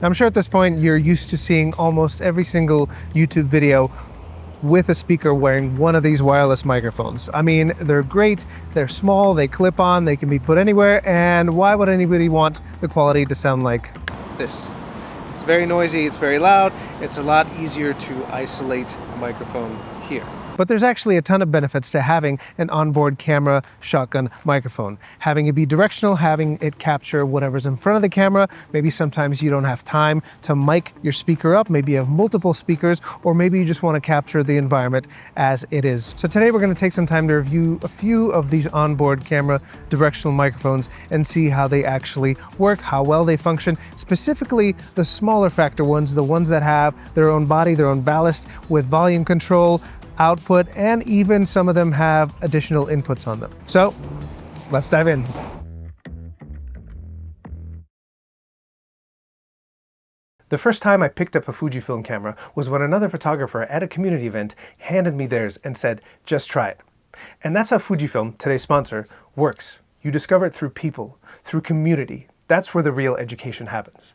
I'm sure at this point you're used to seeing almost every single YouTube video with a speaker wearing one of these wireless microphones. I mean, they're great, they're small, they clip on, they can be put anywhere, and why would anybody want the quality to sound like this? It's very noisy, it's very loud, it's a lot easier to isolate a microphone here. But there's actually a ton of benefits to having an onboard camera shotgun microphone. Having it be directional, having it capture whatever's in front of the camera. Maybe sometimes you don't have time to mic your speaker up. Maybe you have multiple speakers, or maybe you just want to capture the environment as it is. So today we're going to take some time to review a few of these onboard camera directional microphones and see how they actually work, how well they function, specifically the smaller factor ones, the ones that have their own body, their own ballast with volume control, output, and even some of them have additional inputs on them. So let's dive in. The first time I picked up a Fujifilm camera was when another photographer at a community event handed me theirs and said, just try it. And that's how Fujifilm, today's sponsor, works. You discover it through people, through community. That's where the real education happens.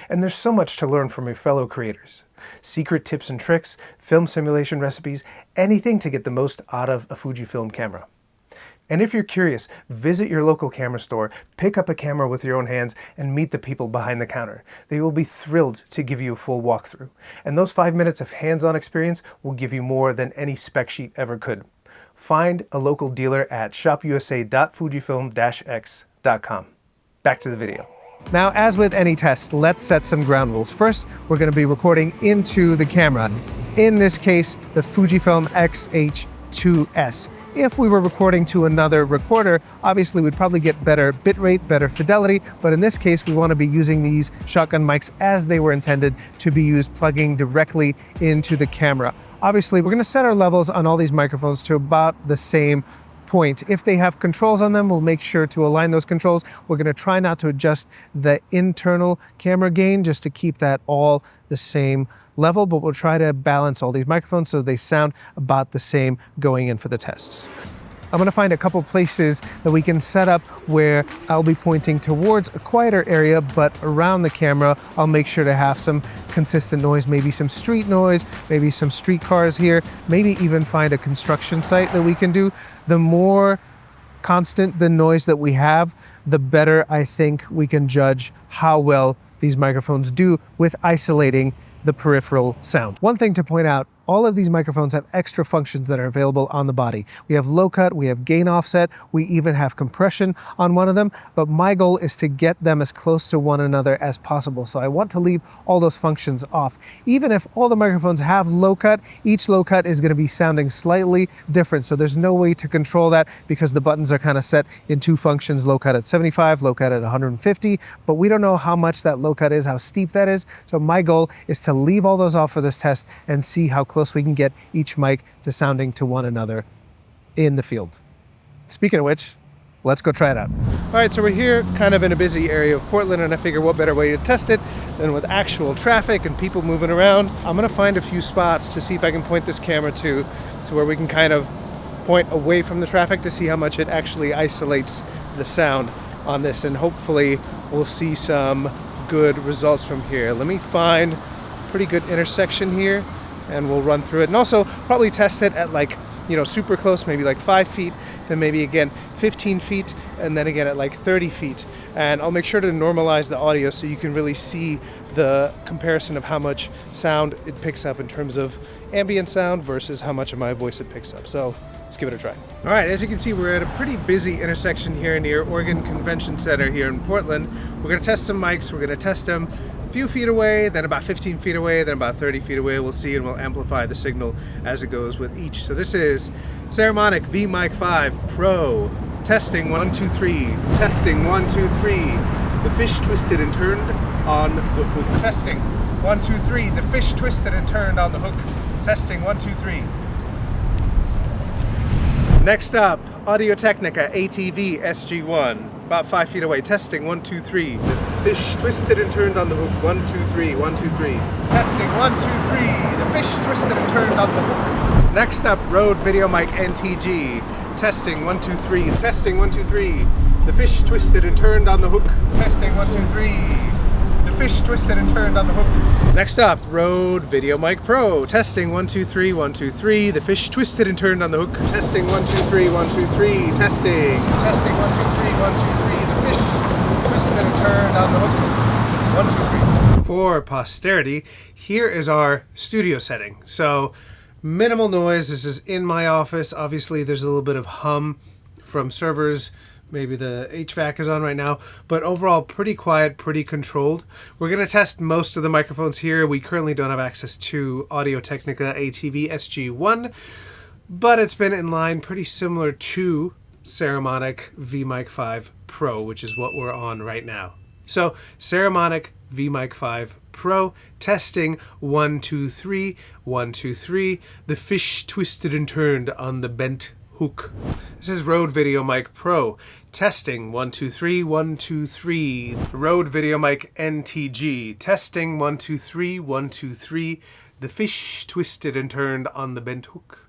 And there's so much to learn from your fellow creators. Secret tips and tricks, film simulation recipes, anything to get the most out of a Fujifilm camera. And if you're curious, visit your local camera store, pick up a camera with your own hands, and meet the people behind the counter. They will be thrilled to give you a full walkthrough. And those 5 minutes of hands-on experience will give you more than any spec sheet ever could. Find a local dealer at shopusa.fujifilm-x.com. Back to the video. Now, as with any test, let's set some ground rules. First, we're going to be recording into the camera. In this case, the Fujifilm X-H2S. If we were recording to another recorder, obviously we'd probably get better bitrate, better fidelity, but in this case, we want to be using these shotgun mics as they were intended to be used, plugging directly into the camera. Obviously, we're going to set our levels on all these microphones to about the same point. If they have controls on them, we'll make sure to align those controls. We're going to try not to adjust the internal camera gain just to keep that all the same level, but we'll try to balance all these microphones so they sound about the same going in for the tests. I'm going to find a couple places that we can set up where I'll be pointing towards a quieter area, but around the camera, I'll make sure to have some consistent noise, maybe some street noise, maybe some street cars here, maybe even find a construction site that we can do. The more constant the noise that we have, the better I think we can judge how well these microphones do with isolating the peripheral sound. One thing to point out, all of these microphones have extra functions that are available on the body. We have low cut, we have gain offset, we even have compression on one of them, but my goal is to get them as close to one another as possible. So I want to leave all those functions off. Even if all the microphones have low cut, each low cut is going to be sounding slightly different. So there's no way to control that because the buttons are kind of set in two functions, low cut at 75, low cut at 150, but we don't know how much that low cut is, how steep that is. So my goal is to leave all those off for this test and see how close we can get each mic to sounding to one another in the field. Speaking of which, let's go try it out. All right, so we're here kind of in a busy area of Portland, and I figure what better way to test it than with actual traffic and people moving around. I'm gonna find a few spots to see if I can point this camera to where we can kind of point away from the traffic to see how much it actually isolates the sound on this, and hopefully we'll see some good results from here. Let me find a pretty good intersection here and we'll run through it, and also probably test it at like, you know, super close, maybe like 5 feet, then maybe again 15 feet, and then again at like 30 feet. And I'll make sure to normalize the audio so you can really see the comparison of how much sound it picks up in terms of ambient sound versus how much of my voice it picks up. So let's give it a try. All right, as you can see, we're at a pretty busy intersection here near Oregon Convention Center here in Portland. We're gonna test some mics. We're gonna test them a few feet away, then about 15 feet away, then about 30 feet away. We'll see, and we'll amplify the signal as it goes with each. So this is Saramonic V-Mic 5 Pro. Testing 1, 2, 3. Testing 1, 2, 3. The fish twisted and turned on the hook. Testing 1, 2, 3. The fish twisted and turned on the hook. Testing 1, 2, 3. Next up, Audio-Technica ATV SG1. About 5 feet away. Testing 1, 2, 3. The fish twisted and turned on the hook. 1, 2, 3. 1, 2, 3. Testing 1, 2, 3. The fish twisted and turned on the hook. Next up, Rode VideoMic NTG. Testing 1, 2, 3. Testing 1, 2, 3. The fish twisted and turned on the hook. Testing 1, 2, 3. The fish twisted and turned on the hook. Next up, Rode VideoMic Pro. Testing 1, 2, 3, 1, 2, 3. The fish twisted and turned on the hook. Testing 1, 2, 3, 1, 2, 3. Testing. Testing 1, 2, 3, 1, 2, 3. The fish twisted and turned on the hook. 1, 2, 3. For posterity, here is our studio setting. So minimal noise. This is in my office. Obviously, there's a little bit of hum from servers. Maybe the HVAC is on right now, but overall pretty quiet, pretty controlled. We're going to test most of the microphones here. We currently don't have access to Audio-Technica ATV SG1, but it's been in line pretty similar to Saramonic VMic 5 Pro, which is what we're on right now. So Saramonic VMic 5 Pro, testing 1, 2, 3, 1, 2, 3. The fish twisted and turned on the bent hook. This is Rode VideoMic Pro. Testing 1, 2, 3, 1, 2, 3. Rode VideoMic NTG. Testing 1, 2, 3, 1, 2, 3. The fish twisted and turned on the bent hook.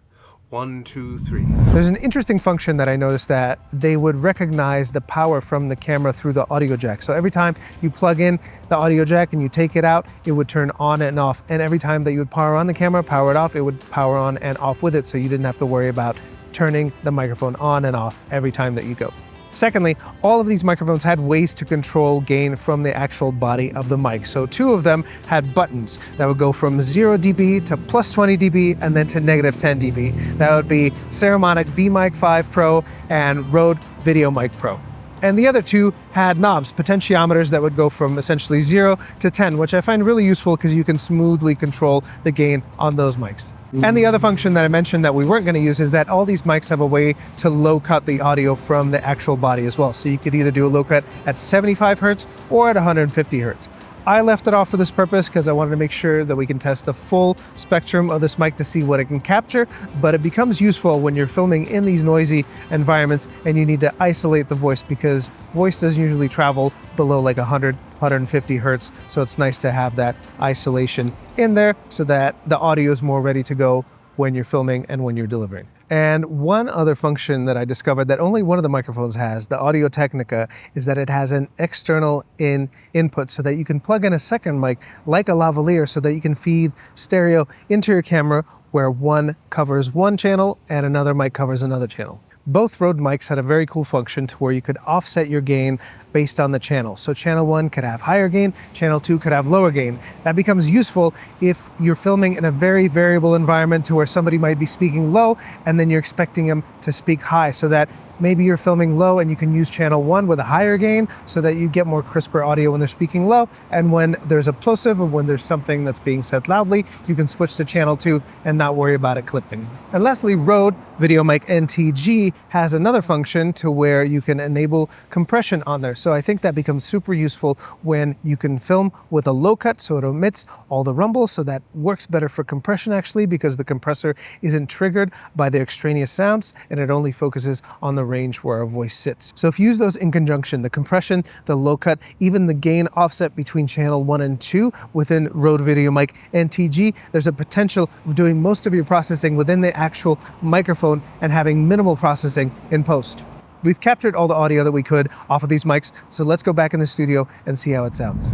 1, 2, 3. There's an interesting function that I noticed that they would recognize the power from the camera through the audio jack. So every time you plug in the audio jack and you take it out, it would turn on and off. And every time that you would power on the camera, power it off, it would power on and off with it. So you didn't have to worry about turning the microphone on and off every time that you go. Secondly, all of these microphones had ways to control gain from the actual body of the mic. So 2 of them had buttons that would go from 0 dB to plus 20 dB and then to negative 10 dB. That would be Saramonic VMic 5 Pro and Rode VideoMic Pro. And the other 2 had knobs, potentiometers that would go from essentially 0 to 10, which I find really useful because you can smoothly control the gain on those mics. And the other function that I mentioned that we weren't going to use is that all these mics have a way to low cut the audio from the actual body as well. So you could either do a low cut at 75 Hertz or at 150 Hertz. I left it off for this purpose because I wanted to make sure that we can test the full spectrum of this mic to see what it can capture, but it becomes useful when you're filming in these noisy environments and you need to isolate the voice because voice doesn't usually travel below like 100, 150 Hertz. So it's nice to have that isolation in there so that the audio is more ready to go when you're filming and when you're delivering. And one other function that I discovered that only one of the microphones has, the Audio-Technica, is that it has an external input so that you can plug in a second mic like a lavalier so that you can feed stereo into your camera where one covers one channel and another mic covers another channel. Both Rode mics had a very cool function to where you could offset your gain based on the channel. So channel 1 could have higher gain, channel 2 could have lower gain. That becomes useful if you're filming in a very variable environment to where somebody might be speaking low and then you're expecting them to speak high, so that maybe you're filming low and you can use channel 1 with a higher gain so that you get more crisper audio when they're speaking low, and when there's a plosive or when there's something that's being said loudly, you can switch to channel 2 and not worry about it clipping. And lastly, Rode VideoMic NTG has another function to where you can enable compression on there. So I think that becomes super useful when you can film with a low cut so it omits all the rumbles, so that works better for compression actually because the compressor isn't triggered by the extraneous sounds and it only focuses on the range where our voice sits. So if you use those in conjunction, the compression, the low cut, even the gain offset between channel 1 and 2 within Rode VideoMic NTG, there's a potential of doing most of your processing within the actual microphone and having minimal processing in post. We've captured all the audio that we could off of these mics, so let's go back in the studio and see how it sounds.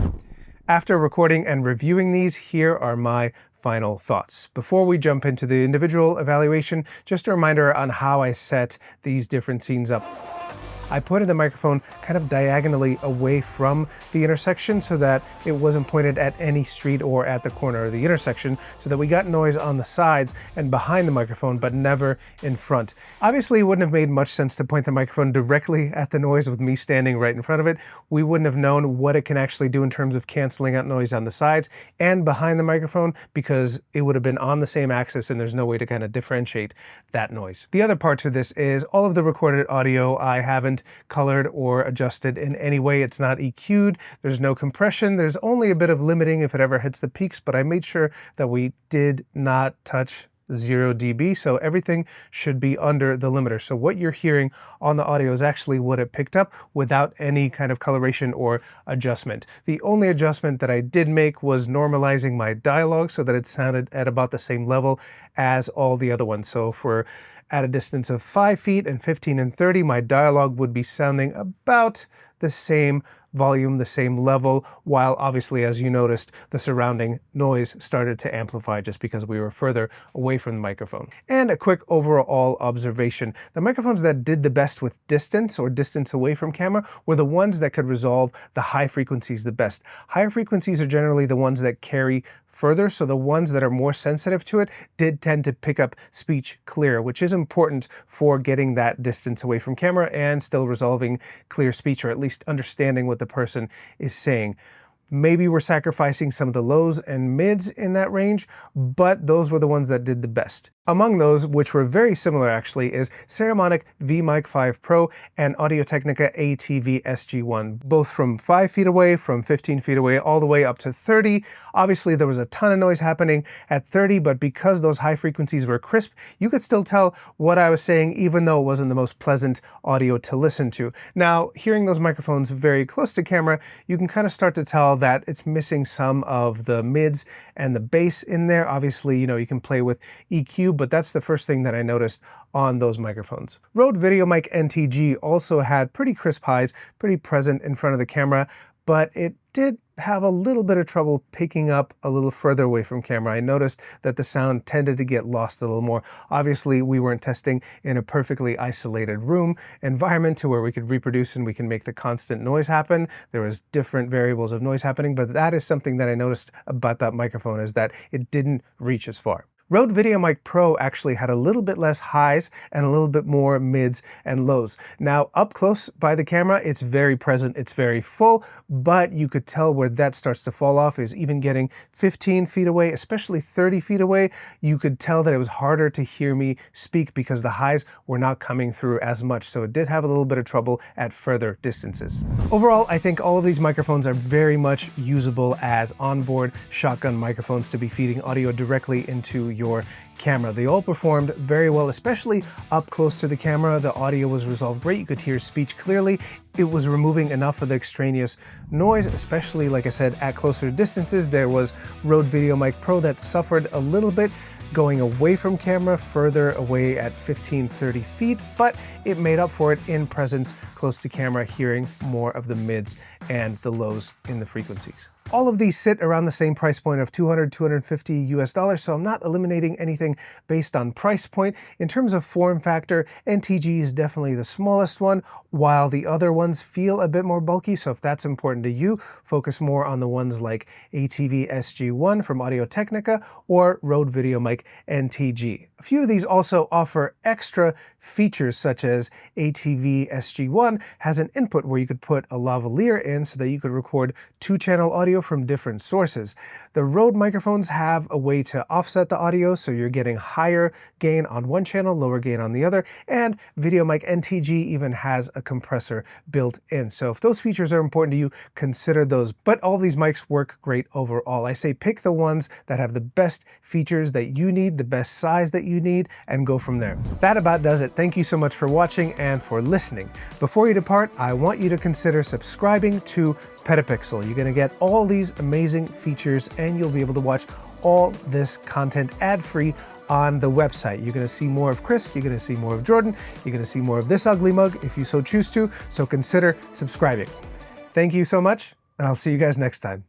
After recording and reviewing these, here are my final thoughts. Before we jump into the individual evaluation, just a reminder on how I set these different scenes up. I pointed the microphone kind of diagonally away from the intersection so that it wasn't pointed at any street or at the corner of the intersection, so that we got noise on the sides and behind the microphone, but never in front. Obviously, it wouldn't have made much sense to point the microphone directly at the noise with me standing right in front of it. We wouldn't have known what it can actually do in terms of canceling out noise on the sides and behind the microphone because it would have been on the same axis and there's no way to kind of differentiate that noise. The other part to this is all of the recorded audio I haven't colored or adjusted in any way. It's not EQ'd, there's no compression, there's only a bit of limiting if it ever hits the peaks, but I made sure that we did not touch 0 dB, so everything should be under the limiter. So what you're hearing on the audio is actually what it picked up without any kind of coloration or adjustment. The only adjustment that I did make was normalizing my dialogue so that it sounded at about the same level as all the other ones. So for at a distance of 5 feet and 15 and 30, my dialogue would be sounding about the same volume, the same level, while obviously, as you noticed, the surrounding noise started to amplify just because we were further away from the microphone. And a quick overall observation: the microphones that did the best with distance or distance away from camera were the ones that could resolve the high frequencies the best. Higher frequencies are generally the ones that carry further, so the ones that are more sensitive to it did tend to pick up speech clearer, which is important for getting that distance away from camera and still resolving clear speech, or at least understanding what the person is saying. Maybe we're sacrificing some of the lows and mids in that range, but those were the ones that did the best. Among those, which were very similar actually, is Saramonic V-Mic 5 Pro and Audio-Technica ATV SG1, both from 5 feet away, from 15 feet away, all the way up to 30. Obviously, there was a ton of noise happening at 30, but because those high frequencies were crisp, you could still tell what I was saying, even though it wasn't the most pleasant audio to listen to. Now, hearing those microphones very close to camera, you can kind of start to tell that it's missing some of the mids and the bass in there. Obviously, you know, you can play with EQ, but that's the first thing that I noticed on those microphones. Rode VideoMic NTG also had pretty crisp highs, pretty present in front of the camera, but it did have a little bit of trouble picking up a little further away from camera. I noticed that the sound tended to get lost a little more. Obviously, we weren't testing in a perfectly isolated room environment to where we could reproduce and we can make the constant noise happen. There was different variables of noise happening, but that is something that I noticed about that microphone, is that it didn't reach as far. Rode VideoMic Pro actually had a little bit less highs and a little bit more mids and lows. Now, up close by the camera, it's very present, it's very full, but you could tell where that starts to fall off is even getting 15 feet away, especially 30 feet away. You could tell that it was harder to hear me speak because the highs were not coming through as much, so it did have a little bit of trouble at further distances. Overall, I think all of these microphones are very much usable as onboard shotgun microphones to be feeding audio directly into your camera. They all performed very well, especially up close to the camera. The audio was resolved great. You could hear speech clearly. It was removing enough of the extraneous noise, especially, like I said, at closer distances. There was Rode VideoMic Pro that suffered a little bit going away from camera, further away at 15-30 feet, but it made up for it in presence close to camera, hearing more of the mids and the lows in the frequencies. All of these sit around the same price point of $200, $250 US, so I'm not eliminating anything based on price point. In terms of form factor, NTG is definitely the smallest one, while the other ones feel a bit more bulky, so if that's important to you, focus more on the ones like ATV SG1 from Audio-Technica or Rode VideoMic NTG. A few of these also offer extra features, such as ATV SG1 has an input where you could put a lavalier in so that you could record two-channel audio from different sources. The Rode microphones have a way to offset the audio, so you're getting higher gain on one channel, lower gain on the other, and VideoMic NTG even has a compressor built in. So if those features are important to you, consider those. But all these mics work great overall. I say pick the ones that have the best features that you need, the best size that you need, and go from there. That about does it. Thank you so much for watching and for listening. Before you depart, I want you to consider subscribing to PetaPixel. You're going to get all these amazing features and you'll be able to watch all this content ad-free on the website. You're going to see more of Chris, you're going to see more of Jordan, you're going to see more of this ugly mug if you so choose to, so consider subscribing. Thank you so much, and I'll see you guys next time.